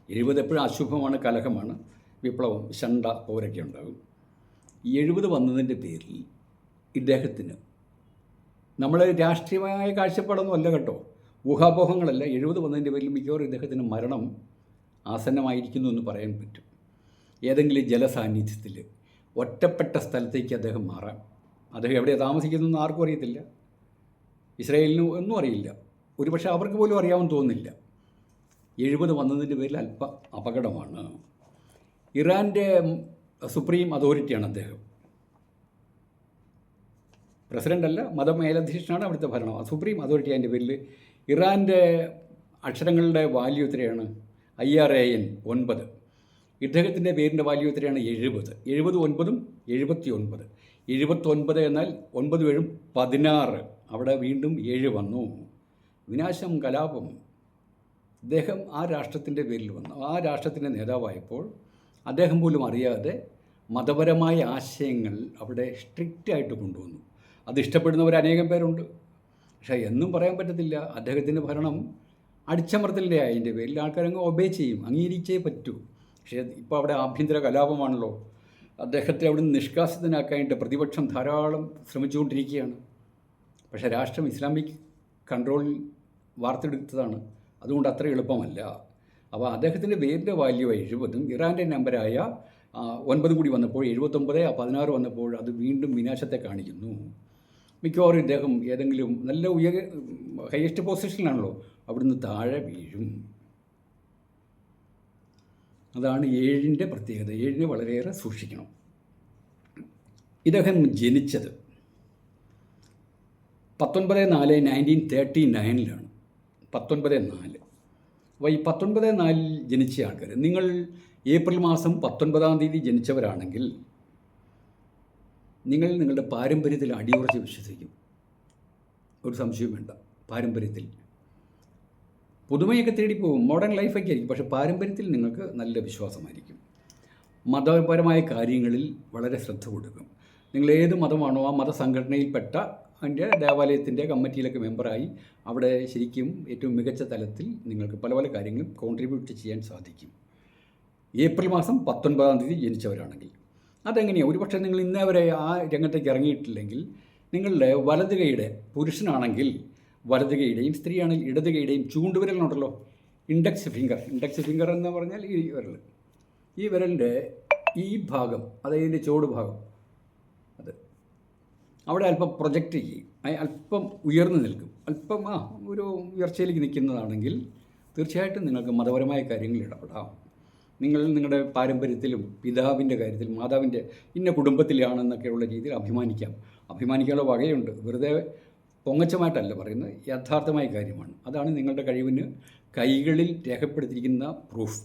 70 എപ്പോഴും അശുഭമാണ്, കലഹമാണ്, വിപ്ലവം, ശണ്ട, പോരൊക്കെ ഉണ്ടാകും. ഈ 70 വന്നതിൻ്റെ പേരിൽ ഇദ്ദേഹത്തിന് നമ്മൾ രാഷ്ട്രീയമായ കാഴ്ചപ്പാടൊന്നും അല്ല കേട്ടോ, ഊഹാപോഹങ്ങളല്ല. 70 വന്നതിൻ്റെ പേരിൽ മിക്കവാറും ഇദ്ദേഹത്തിന് മരണം ആസന്നമായിരിക്കുന്നു എന്ന് പറയാൻ പറ്റും. ഏതെങ്കിലും ജലസാന്നിധ്യത്തിൽ ഒറ്റപ്പെട്ട സ്ഥലത്തേക്ക് അദ്ദേഹം മാറാം. അദ്ദേഹം എവിടെയാണ് താമസിക്കുന്നതെന്ന് ആർക്കും അറിയത്തില്ല. ഇസ്രായേലിന് ഒന്നും അറിയില്ല. ഒരുപക്ഷെ അവർക്ക് പോലും അറിയാമെന്ന് തോന്നുന്നില്ല. 70 വന്നതിൻ്റെ പേരിൽ അല്പം അപകടമാണ്. ഇറാൻ്റെ സുപ്രീം അതോറിറ്റിയാണ് അദ്ദേഹം. പ്രസിഡൻ്റല്ല, മേലധ്യക്ഷനാണ് അവിടുത്തെ ഭരണം. സുപ്രീം അതോറിറ്റി അതിൻ്റെ പേരിൽ ഇറാൻ്റെ അക്ഷരങ്ങളുടെ വാല്യൂ എത്രയാണ്? IRAN 9. ഇദ്ദേഹത്തിൻ്റെ പേരിൻ്റെ വാല്യൂ എത്രയാണ്? 70. 70 9 79 എന്നാൽ 9 7 16. അവിടെ വീണ്ടും 7 വന്നു. വിനാശം, കലാപം. അദ്ദേഹം ആ രാഷ്ട്രത്തിൻ്റെ പേരിൽ വന്നു. ആ രാഷ്ട്രത്തിൻ്റെ നേതാവായപ്പോൾ അദ്ദേഹം പോലും അറിയാതെ മതപരമായ ആശയങ്ങൾ അവിടെ സ്ട്രിക്റ്റായിട്ട് കൊണ്ടുവന്നു. അത് ഇഷ്ടപ്പെടുന്നവർ അനേകം പേരുണ്ട്. പക്ഷേ എന്നും പറയാൻ പറ്റത്തില്ല. അദ്ദേഹത്തിൻ്റെ ഭരണം അടിച്ചമർത്തലിൻ്റെ അതിൻ്റെ പേരിൽ ആൾക്കാരങ്ങ് ഒബേ ചെയ്യും, അംഗീകരിച്ചേ പറ്റൂ. പക്ഷേ ഇപ്പോൾ അവിടെ ആഭ്യന്തര കലാപമാണല്ലോ. അദ്ദേഹത്തെ അവിടെ നിന്ന് നിഷ്കാസിതനാക്കാനായിട്ട് പ്രതിപക്ഷം ധാരാളം ശ്രമിച്ചുകൊണ്ടിരിക്കുകയാണ്. പക്ഷേ രാഷ്ട്രം ഇസ്ലാമിക് കൺട്രോളിൽ വാർത്തെടുത്തതാണ്. അതുകൊണ്ട് അത്ര എളുപ്പമല്ല. അപ്പോൾ അദ്ദേഹത്തിൻ്റെ പേരിൻ്റെ വാല്യൂ 70, ഇറാൻ്റെ നമ്പരായ 9 കൂടി വന്നപ്പോൾ 79, 16 വന്നപ്പോൾ അത് വീണ്ടും വിനാശത്തെ കാണിക്കുന്നു. മിക്കവാറും ഇദ്ദേഹം ഏതെങ്കിലും നല്ല ഹയസ്റ്റ് പൊസിഷനിലാണല്ലോ, അവിടുന്ന് താഴെ വീഴും. അതാണ് 7ൻ്റെ പ്രത്യേകത. 7നെ വളരെയേറെ സൂക്ഷിക്കണം. ഇദ്ദേഹം ജനിച്ചത് 19/4/1939 19/4. അപ്പോൾ ഈ 19/4 ജനിച്ച ആൾക്കാർ, നിങ്ങൾ ഏപ്രിൽ മാസം 19 ജനിച്ചവരാണെങ്കിൽ നിങ്ങൾ നിങ്ങളുടെ പാരമ്പര്യത്തിൽ അടിയുറച്ച് വിശ്വസിക്കും. ഒരു സംശയവും വേണ്ട. പാരമ്പര്യത്തിൽ പുതുമയൊക്കെ തേടിപ്പോകും, മോഡേൺ ലൈഫൊക്കെ ആയിരിക്കും. പക്ഷേ പാരമ്പര്യത്തിൽ നിങ്ങൾക്ക് നല്ല വിശ്വാസമായിരിക്കും. മതപരമായ കാര്യങ്ങളിൽ വളരെ ശ്രദ്ധ കൊടുക്കും. നിങ്ങൾ ഏത് മതമാണോ ആ മതസംഘടനയിൽപ്പെട്ട അതിൻ്റെ ദേവാലയത്തിൻ്റെ കമ്മിറ്റിയിലൊക്കെ മെമ്പറായി അവിടെ ശരിക്കും ഏറ്റവും മികച്ച തലത്തിൽ നിങ്ങൾക്ക് പല പല കാര്യങ്ങളും കോൺട്രിബ്യൂട്ട് ചെയ്യാൻ സാധിക്കും. ഏപ്രിൽ മാസം 19 ജനിച്ചവരാണെങ്കിൽ അതെങ്ങനെയാണ്? ഒരുപക്ഷെ നിങ്ങൾ ഇന്നേ വരെ ആ രംഗത്തേക്ക് ഇറങ്ങിയിട്ടില്ലെങ്കിൽ നിങ്ങളുടെ വലത് കൈയുടെ, പുരുഷനാണെങ്കിൽ വലത് കൈയുടെയും സ്ത്രീയാണെങ്കിൽ ഇടത് കൈയുടെയും ചൂണ്ടുവിരലുണ്ടല്ലോ, ഇൻഡെക്സ് ഫിംഗർ എന്ന് പറഞ്ഞാൽ ഈ വിരലിൻ്റെ ഈ ഭാഗം, അതായത് ചുവട് ഭാഗം, അത് അവിടെ അല്പം പ്രൊജക്റ്റ് ചെയ്യും, അല്പം ഉയർന്നു നിൽക്കും. അല്പം ഒരു ഉയർച്ചയിലേക്ക് നിൽക്കുന്നതാണെങ്കിൽ തീർച്ചയായിട്ടും നിങ്ങൾക്ക് മതപരമായ കാര്യങ്ങളിൽ ഇടപെടാം. നിങ്ങൾ നിങ്ങളുടെ പാരമ്പര്യത്തിലും പിതാവിൻ്റെ കാര്യത്തിലും മാതാവിൻ്റെ ഇന്ന കുടുംബത്തിലാണെന്നൊക്കെയുള്ള രീതിയിൽ അഭിമാനിക്കാനുള്ള വകയുണ്ട്. വെറുതെ പൊങ്ങച്ചമായിട്ടല്ല പറയുന്നത്, യഥാർത്ഥമായ കാര്യമാണ്. അതാണ് നിങ്ങളുടെ കഴിവിന് കൈകളിൽ രേഖപ്പെടുത്തിയിരിക്കുന്ന പ്രൂഫ്.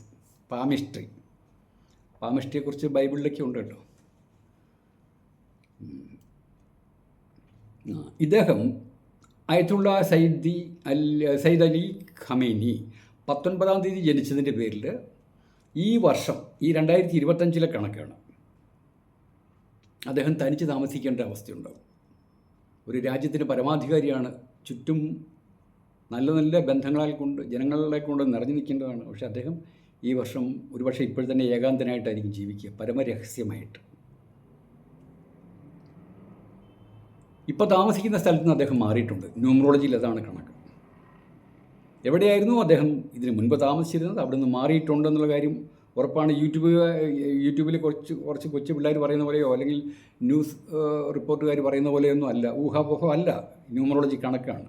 പാമിസ്ട്രിയെക്കുറിച്ച് ബൈബിളിലൊക്കെ ഉണ്ട് കേട്ടോ. ഇദ്ദേഹം ആയത്തുള്ള സയ്യിദ് അലി ഖമേനി 19 ജനിച്ചതിൻ്റെ പേരിൽ ഈ വർഷം, ഈ 2025 കണക്കാണ്, അദ്ദേഹം തനിച്ച് താമസിക്കേണ്ട അവസ്ഥയുണ്ടാകും. ഒരു രാജ്യത്തിൻ്റെ പരമാധികാരിയാണ്. ചുറ്റും നല്ല നല്ല ജനങ്ങളെ കൊണ്ട് നിറഞ്ഞു നിൽക്കേണ്ടതാണ്. പക്ഷേ അദ്ദേഹം ഈ വർഷം ഒരുപക്ഷെ ഇപ്പോൾ തന്നെ ഏകാന്തനായിട്ടായിരിക്കും ജീവിക്കുക, പരമരഹസ്യമായിട്ട്. ഇപ്പോൾ താമസിക്കുന്ന സ്ഥലത്ത് നിന്ന് അദ്ദേഹം മാറിയിട്ടുണ്ട്. ന്യൂമറോളജിയിൽ അതാണ് കണക്ക്. എവിടെയായിരുന്നു അദ്ദേഹം ഇതിന് മുൻപ് താമസിച്ചിരുന്നത്, അവിടെ നിന്ന് മാറിയിട്ടുണ്ടെന്നുള്ള കാര്യം ഉറപ്പാണ്. യൂട്യൂബിൽ കുറച്ച് കൊച്ചു പിള്ളേർ പറയുന്ന പോലെയോ അല്ലെങ്കിൽ ന്യൂസ് റിപ്പോർട്ടുകാർ പറയുന്ന പോലെയൊന്നും അല്ല, ഊഹാപോഹം അല്ല, ന്യൂമറോളജി കണക്കാണ്.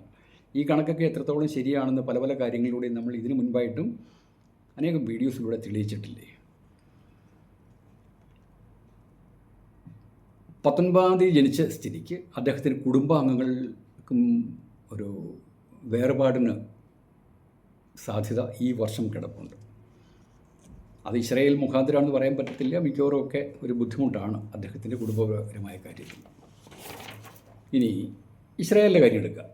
ഈ കണക്കൊക്കെ എത്രത്തോളം ശരിയാണെന്ന് പല പല കാര്യങ്ങളിലൂടെയും നമ്മൾ ഇതിനു മുൻപായിട്ടും അനേകം വീഡിയോസിലൂടെ തെളിയിച്ചിട്ടില്ലേ. 19-ാം തീയതി ജനിച്ച സ്ഥിതിക്ക് അദ്ദേഹത്തിന് കുടുംബാംഗങ്ങൾക്കും ഒരു വേർപാടിന് സാധ്യത ഈ വർഷം കിടപ്പുണ്ട്. അത് ഇസ്രായേൽ മുഖാന്തരമാണെന്ന് പറയാൻ പറ്റത്തില്ല. മിക്കവാറും ഒക്കെ ഒരു ബുദ്ധിമുട്ടാണ് അദ്ദേഹത്തിൻ്റെ കുടുംബപരമായ കാര്യത്തിൽ. ഇനി ഇസ്രായേലിൻ്റെ കാര്യം എടുക്കുക.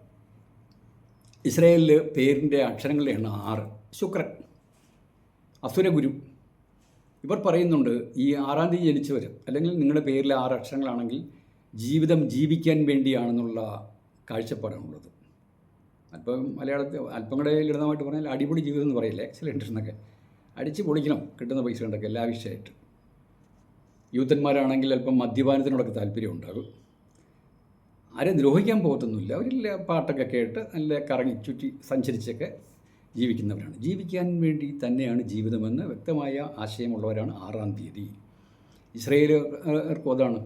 ഇസ്രായേലിൽ പേരിൻ്റെ അക്ഷരങ്ങളുടെ എണ്ണം 6. ശുക്രൻ, അസുരഗുരു. ഇവർ പറയുന്നുണ്ട് ഈ 6-ാം തീയതി ജനിച്ചവർ, അല്ലെങ്കിൽ നിങ്ങളുടെ പേരിൽ 6 അക്ഷരങ്ങളാണെങ്കിൽ ജീവിതം ജീവിക്കാൻ വേണ്ടിയാണെന്നുള്ള കാഴ്ചപ്പാടാണുള്ളത്. അല്പം മലയാളത്തിൽ അല്പം കൂടെ ലളിതമായിട്ട് പറഞ്ഞാൽ അടിപൊളി ജീവിതം എന്ന് പറയില്ല, എക്സലൻ്റ് എന്നൊക്കെ. അടിച്ച് പൊളിക്കണം കിട്ടുന്ന പൈസ ഉണ്ടൊക്കെ ലാവിഷായിട്ട്. യൂത്തന്മാരാണെങ്കിൽ അല്പം മദ്യപാനത്തിനോടൊക്കെ താല്പര്യം ഉണ്ടാകും. ആരെ ദ്രോഹിക്കാൻ പോകത്തൊന്നുമില്ല. അവരില്ല പാട്ടൊക്കെ കേട്ട് നല്ല കറങ്ങി ചുറ്റി സഞ്ചരിച്ചൊക്കെ ജീവിക്കുന്നവരാണ്. ജീവിക്കാൻ വേണ്ടി തന്നെയാണ് ജീവിതമെന്ന് വ്യക്തമായ ആശയമുള്ളവരാണ് 6-ാം തീയതി. ഇസ്രായേലുകാർക്കും അതാണ്.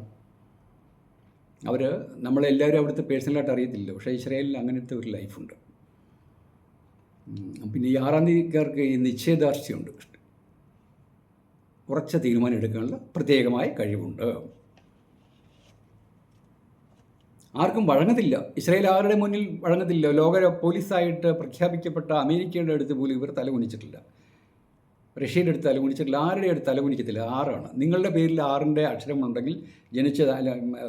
അവർ നമ്മളെല്ലാവരും അവിടുത്തെ പേഴ്സണലായിട്ട് അറിയത്തില്ല, പക്ഷേ ഇസ്രായേലിൽ അങ്ങനത്തെ ഒരു ലൈഫുണ്ട്. പിന്നെ ഈ 6-ാം തീയതിക്കാർക്ക് ഈ നിശ്ചയദാർഢ്യമുണ്ട്. ഉറച്ച തീരുമാനം എടുക്കാനുള്ള പ്രത്യേകമായ കഴിവുണ്ട്. ആർക്കും വഴങ്ങത്തില്ല. ഇസ്രായേൽ ആരുടെ മുന്നിൽ വഴങ്ങത്തില്ല. ലോക പോലീസായിട്ട് പ്രഖ്യാപിക്കപ്പെട്ട അമേരിക്കയുടെ അടുത്ത് പോലും ഇവർ തലകുനിച്ചിട്ടില്ല. റഷ്യയുടെ അടുത്ത് തലകുനിച്ചിട്ടില്ല. ആരുടെ അടുത്ത് തലകുനിക്കത്തില്ല. 6ആണ്. നിങ്ങളുടെ പേരിൽ 6ൻ്റെ അക്ഷരമുണ്ടെങ്കിൽ, ജനിച്ച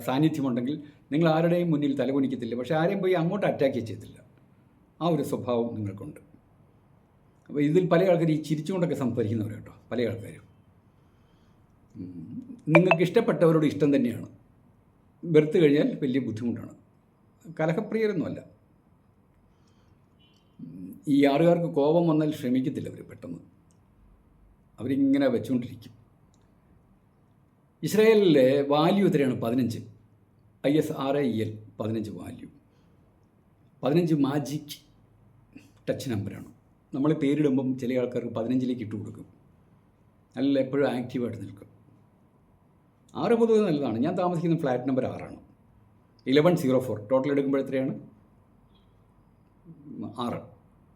സാന്നിധ്യമുണ്ടെങ്കിൽ നിങ്ങൾ ആരുടെയും മുന്നിൽ തലകുനിക്കത്തില്ല. പക്ഷേ ആരെയും പോയി അങ്ങോട്ട് അറ്റാക്ക് ചെയ്യത്തില്ല. ആ ഒരു സ്വഭാവം നിങ്ങൾക്കുണ്ട്. അപ്പോൾ ഇതിൽ പല ആൾക്കാർ ഈ ചിരിച്ചുകൊണ്ടൊക്കെ സംസാരിക്കുന്നവർ കേട്ടോ. പല ആൾക്കാരും നിങ്ങൾക്ക് ഇഷ്ടപ്പെട്ടവരോട് ഇഷ്ടം തന്നെയാണ്. വെറുത്ത് കഴിഞ്ഞാൽ വലിയ ബുദ്ധിമുട്ടാണ്. കലഹപ്രിയരൊന്നുമല്ല. ഈ 6കാർക്ക് കോപം വന്നാൽ ക്ഷമിക്കത്തില്ല അവർ പെട്ടെന്ന്. അവരിങ്ങനെ വെച്ചുകൊണ്ടിരിക്കും. ഇസ്രായേലിലെ വാല്യൂ എത്രയാണ്? 15. ISRAEL 15 value. 15 മാജിക് ടച്ച് നമ്പറാണ്. നമ്മൾ പേരിടുമ്പം ചില ആൾക്കാർക്ക് 15ലേക്ക് ഇട്ട് കൊടുക്കും. നല്ല എപ്പോഴും ആക്റ്റീവായിട്ട് നിൽക്കും. 6 പൊതുവെ നല്ലതാണ്. ഞാൻ താമസിക്കുന്ന ഫ്ലാറ്റ് നമ്പർ 6ആണ്. 1104. ടോട്ടൽ എടുക്കുമ്പോൾ എത്രയാണ്? 6.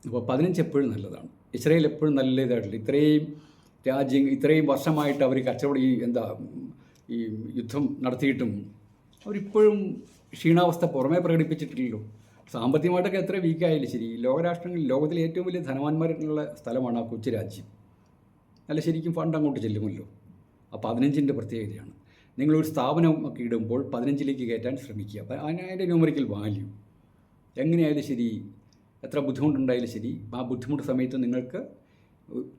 അപ്പോൾ 15 എപ്പോഴും നല്ലതാണ്. ഇസ്രായേൽ എപ്പോഴും നല്ല ഇതായിട്ടില്ല. ഇത്രയും വർഷമായിട്ട് അവർ കച്ചവടം ഈ യുദ്ധം നടത്തിയിട്ടും അവരിപ്പോഴും ക്ഷീണാവസ്ഥ പുറമേ പ്രകടിപ്പിച്ചിട്ടില്ലല്ലോ. സാമ്പത്തികമായിട്ടൊക്കെ എത്ര വീക്കായാലും ശരി, ലോകരാഷ്ട്രങ്ങളിൽ ലോകത്തിലെ ഏറ്റവും വലിയ ധനവാന്മാരുള്ള സ്ഥലമാണ് ആ കൊച്ചു രാജ്യം. അല്ല, ശരിക്കും ഫണ്ട് അങ്ങോട്ട് ചെല്ലുമല്ലോ. ആ 15ൻ്റെ പ്രത്യേകതയാണ്. നിങ്ങളൊരു സ്ഥാപനം ഒക്കെ ഇടുമ്പോൾ 15ലേക്ക് കയറ്റാൻ ശ്രമിക്കുക. അപ്പോൾ അതിൻ്റെ ന്യൂമറിക്കൽ വാല്യൂ എങ്ങനെയായാലും ശരി, എത്ര ബുദ്ധിമുട്ടുണ്ടായാലും ശരി, ആ ബുദ്ധിമുട്ട് സമയത്ത് നിങ്ങൾക്ക്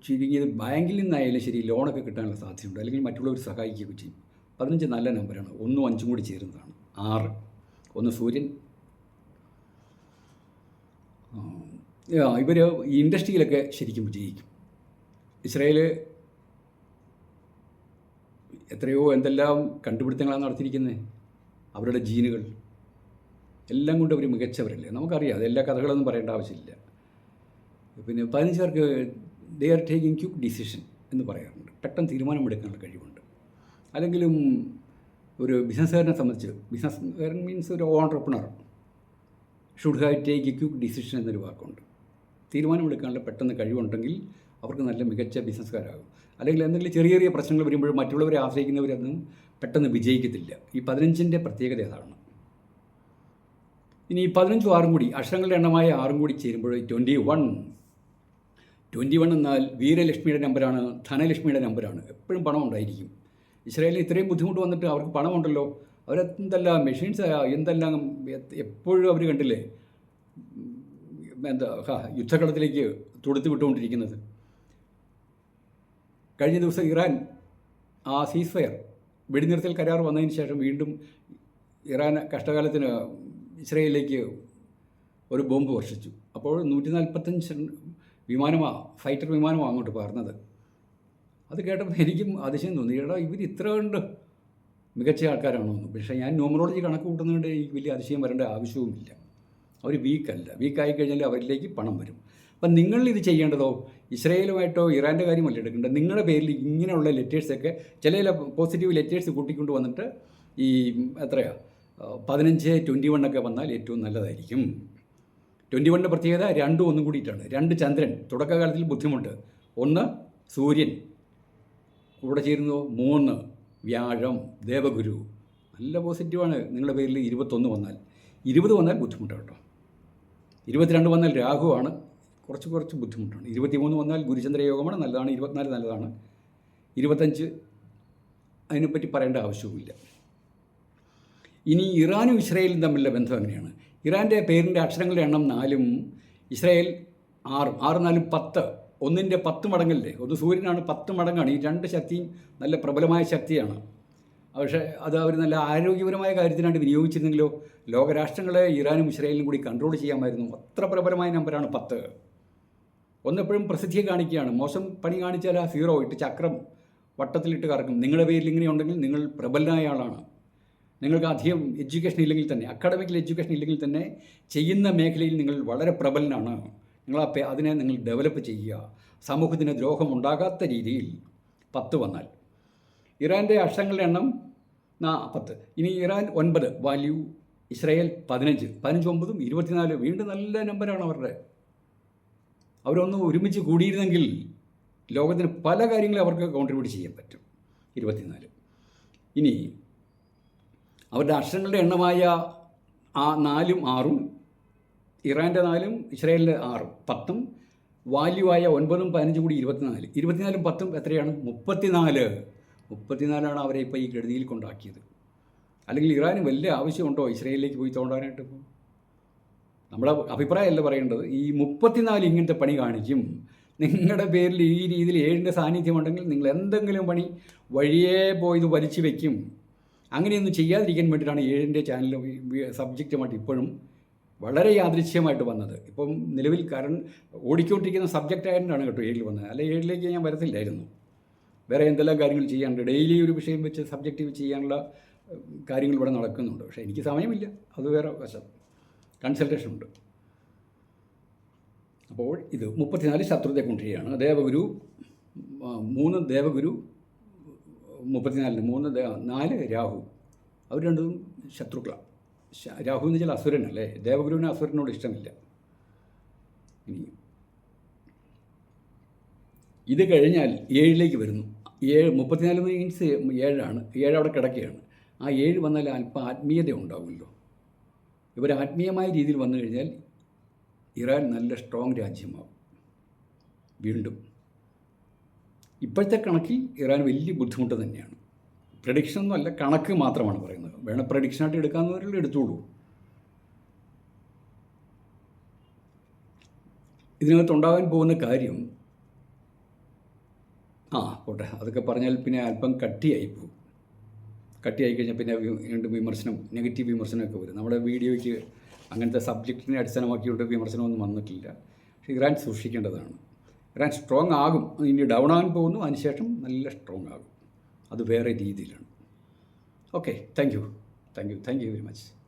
ചുരുങ്ങിയത് ബാങ്കിൽ നിന്നായാലും ശരി ലോണൊക്കെ കിട്ടാനുള്ള സാധ്യതയുണ്ട്. അല്ലെങ്കിൽ മറ്റുള്ളവർ സഹായിക്കുകയൊക്കെ ചെയ്യും. 15 നല്ല നമ്പറാണ്. 1ഉം 5ഉം കൂടി ചേരുന്നതാണ് 6. 1 സൂര്യൻ. ഇവർ ഈ ഇൻഡസ്ട്രിയിലൊക്കെ ശരിക്കും വിജയിക്കും. ഇസ്രായേൽ എത്രയോ എന്തെല്ലാം കണ്ടുപിടുത്തങ്ങളാണ് നടത്തിയിരിക്കുന്നത്. അവരുടെ ജീനുകൾ എല്ലാം കൊണ്ട് അവർ മികച്ചവരല്ലേ. നമുക്കറിയാം. അതെല്ലാ കഥകളൊന്നും പറയേണ്ട ആവശ്യമില്ല. പിന്നെ 15 പേർക്ക് they are taking quick decision എന്ന് പറയാറുണ്ട്. പെട്ടെന്ന് തീരുമാനമെടുക്കാനുള്ള കഴിവുണ്ട്. അല്ലെങ്കിലും ഒരു ബിസിനസ്സുകാരനെ സംബന്ധിച്ച്, ബിസിനസ്സുകാരൻ മീൻസ് ഒരു entrepreneur should have take A quick decision എന്നൊരു വാക്കുണ്ട്. തീരുമാനമെടുക്കാനുള്ള പെട്ടെന്ന് കഴിവുണ്ടെങ്കിൽ അവർക്ക് നല്ല മികച്ച ബിസിനസ്സുകാരാകും. അല്ലെങ്കിൽ എന്തെങ്കിലും ചെറിയ ചെറിയ പ്രശ്നങ്ങൾ വരുമ്പോൾ മറ്റുള്ളവരെ ആശ്രയിക്കുന്നവരൊന്നും പെട്ടെന്ന് വിജയിക്കത്തില്ല. ഈ 15ൻ്റെ പ്രത്യേകത അതാണ്. ഇനി 15ഉം 6ഉം കൂടി, അക്ഷരങ്ങളുടെ എണ്ണമായ 6ഉം കൂടി ചേരുമ്പോൾ 21 എന്നാൽ വീരലക്ഷ്മിയുടെ നമ്പറാണ്, ധനലക്ഷ്മിയുടെ നമ്പറാണ്. എപ്പോഴും പണം ഉണ്ടായിരിക്കും. ഇസ്രായേലിൽ ഇത്രയും ബുദ്ധിമുട്ട് വന്നിട്ട് അവർക്ക് പണമുണ്ടല്ലോ. അവരെന്തെല്ലാം മെഷീൻസ്, എന്തെല്ലാം എപ്പോഴും അവർ കണ്ടില്ലേ യുദ്ധകളത്തിലേക്ക് തൊടുത്തു വിട്ടുകൊണ്ടിരിക്കുന്നത്. കഴിഞ്ഞ ദിവസം ഇറാൻ ആ സീസ് ഫയർ വെടിനിർത്തൽ കരാർ വന്നതിന് ശേഷം വീണ്ടും ഇറാൻ കഷ്ടകാലത്തിന് ഇസ്രായേലിലേക്ക് ഒരു ബോംബ് വർഷിച്ചു. അപ്പോൾ 145 ഫൈറ്റർ വിമാനമാണ് അങ്ങോട്ട് പറഞ്ഞത്. അത് കേട്ടപ്പോൾ എനിക്കും അതിശയം തോന്നി. ഇവർ ഇത്ര കണ്ട് മികച്ച ആൾക്കാരാണോ എന്ന്. പക്ഷേ ഞാൻ ന്യൂമറോളജി കണക്ക് കൂട്ടുന്നതുകൊണ്ട് എനിക്ക് വലിയ അതിശയം വരേണ്ട ആവശ്യവുമില്ല. അവർ വീക്കല്ല. വീക്കായി കഴിഞ്ഞാൽ അവരിലേക്ക് പണം വരും. അപ്പം നിങ്ങൾ ഇത് ചെയ്യേണ്ടതോ ഇസ്രായേലുമായിട്ടോ ഇറാൻ്റെ കാര്യമല്ല എടുക്കേണ്ടത്. നിങ്ങളുടെ പേരിൽ ഇങ്ങനെയുള്ള ലെറ്റേഴ്സൊക്കെ ചില പോസിറ്റീവ് ലെറ്റേഴ്സ് കൂട്ടിക്കൊണ്ട് വന്നിട്ട് ഈ 15, 21 വന്നാൽ ഏറ്റവും നല്ലതായിരിക്കും. 21ൻ്റെ പ്രത്യേകത 2ഉം 1ഉം കൂടിയിട്ടാണ്. 2 ചന്ദ്രൻ, തുടക്കകാലത്തിൽ ബുദ്ധിമുട്ട്. 1 സൂര്യൻ കൂടെ ചേരുന്നു. 3 വ്യാഴം, ദേവഗുരു. നല്ല പോസിറ്റീവാണ് നിങ്ങളുടെ പേരിൽ 21 വന്നാൽ. 20 വന്നാൽ ബുദ്ധിമുട്ടാണ് കേട്ടോ. 22 വന്നാൽ രാഹുവാണ്, കുറച്ച് ബുദ്ധിമുട്ടാണ്. 23 വന്നാൽ ഗുരുചന്ദ്ര യോഗമാണ്, നല്ലതാണ്. 24 നല്ലതാണ്. 25 അതിനെപ്പറ്റി പറയേണ്ട ആവശ്യവുമില്ല. ഇനി ഇറാനും ഇസ്രായേലും തമ്മിലുള്ള ബന്ധം എങ്ങനെയാണ്? ഇറാൻ്റെ പേരിൻ്റെ അക്ഷരങ്ങളുടെ എണ്ണം 4ഉം ഇസ്രായേൽ 6ഉം. 6 4 10, ഒന്നിൻ്റെ 10 മടങ്ങല്ലേ. ഒന്ന് സൂര്യനാണ്, 10 മടങ്ങാണ്. ഈ രണ്ട് ശക്തിയും നല്ല പ്രബലമായ ശക്തിയാണ്. പക്ഷേ അത് അവർ നല്ല ആരോഗ്യപരമായ കാര്യത്തിനായിട്ട് വിനിയോഗിച്ചിരുന്നെങ്കിലോ ലോകരാഷ്ട്രങ്ങളെ ഇറാനും ഇസ്രായേലിനും കൂടി കൺട്രോൾ ചെയ്യാമായിരുന്നു. അത്ര പ്രബലമായ നമ്പറാണ് 10. ഒന്നെപ്പോഴും പ്രസിദ്ധിയെ കാണിക്കുകയാണ്. മോശം പണി കാണിച്ചാൽ ആ 0 ഇട്ട് ചക്രം വട്ടത്തിലിട്ട് കറക്കും. നിങ്ങളുടെ പേരിൽ ഇങ്ങനെ ഉണ്ടെങ്കിൽ നിങ്ങൾ പ്രബലനായ ആളാണ്. നിങ്ങൾക്ക് അധികം എഡ്യൂക്കേഷൻ ഇല്ലെങ്കിൽ തന്നെ, അക്കാഡമിക്കൽ എഡ്യൂക്കേഷൻ ഇല്ലെങ്കിൽ തന്നെ ചെയ്യുന്ന മേഖലയിൽ നിങ്ങൾ വളരെ പ്രബലനാണ്. നിങ്ങൾ അതിനെ നിങ്ങൾ ഡെവലപ്പ് ചെയ്യുക. സമൂഹത്തിന് ദ്രോഹം ഉണ്ടാകാത്ത രീതിയിൽ 10 വന്നാൽ. ഇറാൻ്റെ അക്ഷരങ്ങളുടെ എണ്ണം 10. ഇനി ഇറാൻ 9, വാല്യൂ. ഇസ്രായേൽ 15, 15 9 24. വീണ്ടും നല്ല നമ്പറാണ് അവരുടെ. അവരൊന്ന് ഒരുമിച്ച് കൂടിയിരുന്നെങ്കിൽ ലോകത്തിന് പല കാര്യങ്ങളും അവർക്ക് കോൺട്രിബ്യൂട്ട് ചെയ്യാൻ പറ്റും. 24. ഇനി അവരുടെ അക്ഷരങ്ങളുടെ എണ്ണമായ ആ 4ഉം 6ഉം, ഇറാൻ്റെ 4ഉം ഇസ്രായേലിൻ്റെ 6ഉം 10ഉം, വാല്യൂ ആയ 9ഉം 15ഉം കൂടി 24. 24ഉം 10ഉം എത്രയാണ്? 34. 34 അവരെ ഇപ്പോൾ ഈ ഗതിയിൽ കൊണ്ടാക്കിയത്. അല്ലെങ്കിൽ ഇറാന് വലിയ ആവശ്യമുണ്ടോ ഇസ്രായേലിലേക്ക് പോയി തോണ്ടാനായിട്ട്? ഇപ്പോൾ നമ്മളെ അഭിപ്രായമല്ല പറയേണ്ടത്. ഈ 34 ഇങ്ങനത്തെ പണി കാണിക്കും. നിങ്ങളുടെ പേരിൽ ഈ രീതിയിൽ 7ൻ്റെ സാന്നിധ്യമുണ്ടെങ്കിൽ നിങ്ങൾ എന്തെങ്കിലും പണി വഴിയേ പോയത് വലിച്ചു വയ്ക്കും. അങ്ങനെയൊന്നും ചെയ്യാതിരിക്കാൻ വേണ്ടിയിട്ടാണ് 7ൻ്റെ ചാനൽ സബ്ജക്റ്റുമായിട്ട് ഇപ്പോഴും വളരെ യാദൃശ്യമായിട്ട് വന്നത്. ഇപ്പം നിലവിൽ ഓടിക്കൊണ്ടിരിക്കുന്ന സബ്ജക്റ്റ് ആയതുകൊണ്ടാണ് കേട്ടോ 7 വന്നത്. അല്ല 7ലേക്ക് ഞാൻ വരത്തില്ലായിരുന്നു. വേറെ എന്തെല്ലാം കാര്യങ്ങൾ ചെയ്യാനുണ്ട്. ഡെയിലി ഒരു വിഷയം വെച്ച് സബ്ജക്റ്റീവ് ചെയ്യാനുള്ള കാര്യങ്ങൾ ഇവിടെ നടക്കുന്നുണ്ട്. പക്ഷേ എനിക്ക് സമയമില്ല, അത് വേറെ വശം. കൺസൾട്ടേഷൻ ഉണ്ട്. അപ്പോൾ ഇത് 34 ശത്രുതയെ കൊണ്ടുവരികയാണ്. ദേവഗുരു 3 ദേവഗുരു 34 4 രാഹു. അവർ രണ്ടും ശത്രുക്കളാണ്. രാഹു എന്ന് വെച്ചാൽ അസുരനല്ലേ. ദേവഗുരുവിന് അസുരനോട് ഇഷ്ടമില്ല. ഇനി ഇത് കഴിഞ്ഞാൽ 7ലേക്ക് വരുന്നു. 34 മീൻസ് 7ആണ്. 7 അവിടെ കിടക്കുകയാണ്. ആ 7 വന്നാൽ അല്പം ആത്മീയത ഉണ്ടാവുമല്ലോ. ഇവർ ആത്മീയമായ രീതിയിൽ വന്നു കഴിഞ്ഞാൽ ഇറാൻ നല്ല സ്ട്രോങ് രാജ്യമാവും. വീണ്ടും ഇപ്പോഴത്തെ കണക്കിൽ ഇറാൻ വലിയ ബുദ്ധിമുട്ട് തന്നെയാണ്. പ്രഡിക്ഷനൊന്നും അല്ല, കണക്ക് മാത്രമാണ് പറയുന്നത്. വേണം പ്രഡിക്ഷനായിട്ട് എടുക്കാവുന്നവരിൽ എടുത്തോളൂ. ഇതിനകത്തുണ്ടാകാൻ പോകുന്ന കാര്യം പോട്ടെ, അതൊക്കെ പറഞ്ഞാൽ പിന്നെ അല്പം കട്ടിയായി പോകും. കട്ടിയായി കഴിഞ്ഞാൽ പിന്നെ വീണ്ടും വിമർശനം, നെഗറ്റീവ് വിമർശനമൊക്കെ വരും. നമ്മുടെ വീഡിയോയ്ക്ക് അങ്ങനത്തെ സബ്ജക്റ്റിനെ അടിസ്ഥാനമാക്കിയിട്ട് വിമർശനമൊന്നും വന്നിട്ടില്ല. പക്ഷേ ഇറാൻ സൂക്ഷിക്കേണ്ടതാണ്. ഇറാൻ സ്ട്രോങ് ആകും. ഇനി ഡൗൺ ആകാൻ പോകുന്നു, അതിനുശേഷം നല്ല സ്ട്രോങ് ആകും. അത് വേറെ രീതിയിലാണ്. Okay, thank you very much.